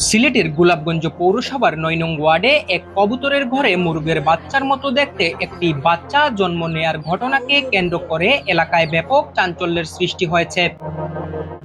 সিলেটের গোলাপগঞ্জ পৌরসভার ৯ নং ওয়ার্ডে এক কবুতরের ঘরে মুরগের বাচ্চার মতো দেখতে একটি বাচ্চা জন্ম নেয়ার ঘটনাকে কেন্দ্র করে এলাকায় ব্যাপক চাঞ্চল্যের সৃষ্টি হয়েছে।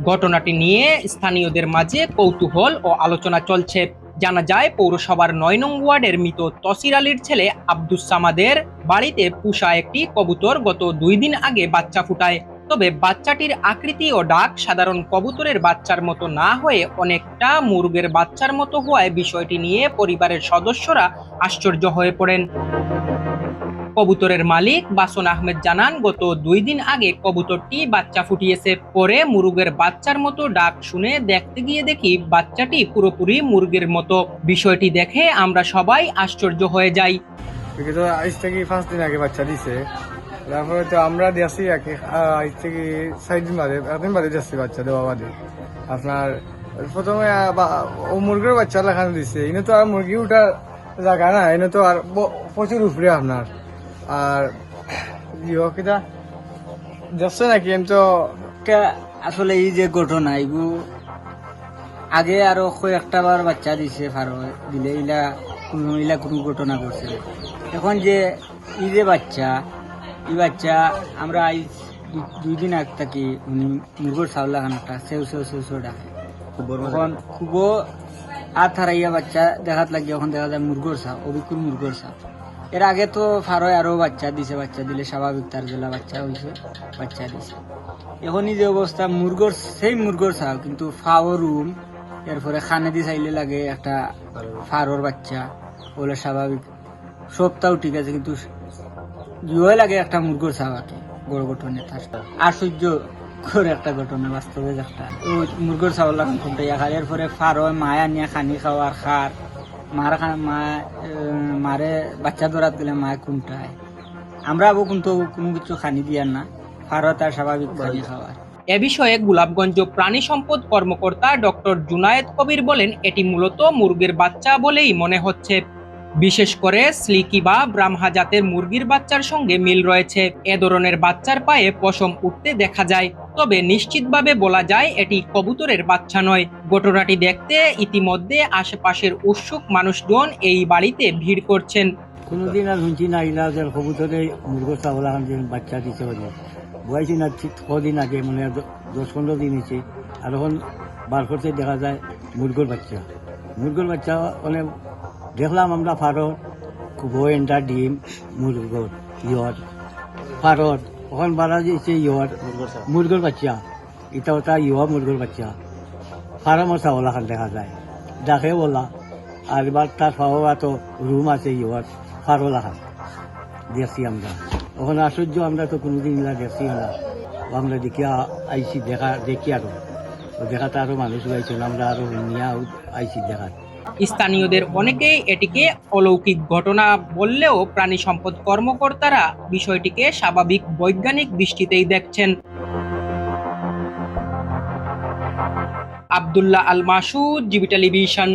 ঘটনাটি নিয়ে স্থানীয়দের মাঝে কৌতূহল ও আলোচনা চলছে। জানা যায়, পৌরসভার ৯ নং ওয়ার্ডের মৃত তসির আলীর ছেলে আব্দুস সামাদের বাড়িতে পোষা একটি কবুতর গত ২ দিন আগে বাচ্চা ফুটায়। তবে বাচ্চাটির আকৃতি ও ডাক সাধারণ কবুতরের বাচ্চার মতো না হয়ে অনেকটা মুরগের বাচ্চার মতো হওয়ায় বিষয়টি নিয়ে পরিবারের সদস্যরা আশ্চর্য হয়ে পড়েন। কবুতরের মালিক বাসন আহমেদ জানান, গত ২ দিন আগে কবুতরটি বাচ্চা ফুটিয়েছে। পরে মুরগের বাচ্চার মতো ডাক শুনে দেখতে গিয়ে দেখি বাচ্চাটি পুরোপুরি মুরগের মতো। বিষয়টি দেখে আমরা সবাই আশ্চর্য হয়ে যাই। আজ থেকে 5 দিন আগে বাচ্চা দিছে, তারপরে তো আমরা দিয়েছি আজ থেকে 4 দিন বাদে 1 দিন বাদে দিয়েছি বাচ্চা দেওয়া বাদে। আপনার প্রথমে ও মুরগির বাচ্চা লাগানো দিছে, এনে তো আর মুরগি ওঠার জায়গা না, এনে তো আর প্রচুর উপরে আপনার। আর কিটা যাচ্ছে নাকি আমি তো আসলে এই যে ঘটনা এগু আগে আরো কয়েকটা বার বাচ্চা দিছে ফারো দিলে ইলা কোনো ঘটনা করছে। এখন যে এই যে বাচ্চা এই বাচ্চা আমরা আজ 2 দিন আগ থাকি উনি মুরগোর চাউল লাগানোটা সেও ডাকে এখন খুব হারাইয়া বাচ্চা দেখাত লাগে। এখন দেখা যায় মুরগোর চাও, অবিকুল মুরগোর চাও। এর আগে তো ফারোয় আরো বাচ্চা দিছে, বাচ্চা দিলে স্বাভাবিক তার জেলা বাচ্চা হয়েছে, বাচ্চা দিছে। এখনই যে অবস্থা মুরগোর চাও কিন্তু ফাও রুম, এরপরে খানে দিয়ে চাইলে লাগে একটা ফারোর বাচ্চা বলে স্বাভাবিক সবটাও ঠিক আছে, কিন্তু ইয়ে লাগে একটা মুরগোর চাও আর কি। বড় ঘটনা আশ্চর্য করে একটা ঘটনা বাস্তবে একটা মুরগোর চাউল লাগান কোনটা খার। এরপরে ফারোয় মায়া নিয়ে খানি খাওয়ার খার মারে বাচ্চা ধরাত গেলে মায় কোনটায় আমরা কিন্তু কোনো কিছু খানি দিয়ার না, ফারো তার স্বাভাবিক খানি খাওয়ার। এ বিষয়ে গোলাপগঞ্জ প্রাণী সম্পদ কর্মকর্তা ডক্টর জুনায়েদ কবির বলেন, এটি মূলত মুরগির বাচ্চা বলেই মনে হচ্ছে। বিশেষ করে স্লিকি বা ব্রাহ্মা জাতের মুরগির বাচ্চার সঙ্গে মিল রয়েছে। এ ধরনের বাচ্চার পায়ে পশম উঠতে দেখা যায়, তবে নিশ্চিতভাবে বলা যায় এটি কবুতরের বাচ্চা নয়। ঘটনাটি দেখতে ইতিমধ্যে আশেপাশের উৎসুক মানুষজন এই বাড়িতে ভিড় করছেন। কোনোদিন আর শুনছি না ইলা যে কবুতরে মুরগো চাউল বাচ্চা দিতে পারি বয়সী না, ঠিক 6 দিন আগে মানে 10-15 দিন হয়েছে। আর এখন বার করতে দেখা যায় মুরগোর বাচ্চা মানে দেখলাম আমরা ফারর খুব এন্ডা ডিম মুরগোর ফারর ওখান বাড়া দিয়েছে মুরগোর বাচ্চা, এটা ওটা মুরগোর বাচ্চা ফার্মও চাউল এখন দেখা যায় ডাকে বলা। আর এবার তার পাওয়া তো রুম আছে ফারো লাখান দেখছি আমরা। ওখানে আশ্চর্য, আমরা তো কোনোদিন ইলা দেখছি না, আমরা আইসি দেখি আরো দেখাতে আরো মানুষ গাইছিল, আমরা আরো নিয়ে আইসি দেখা। স্থানীয়দের অনেকেই এটিকে অলৌকিক ঘটনা বললেও প্রাণী সম্পদ কর্মকর্তারা বিষয়টিকে স্বাভাবিক বৈজ্ঞানিক দৃষ্টিতেই দেখছেন। Abdullah Al Masud, GB television.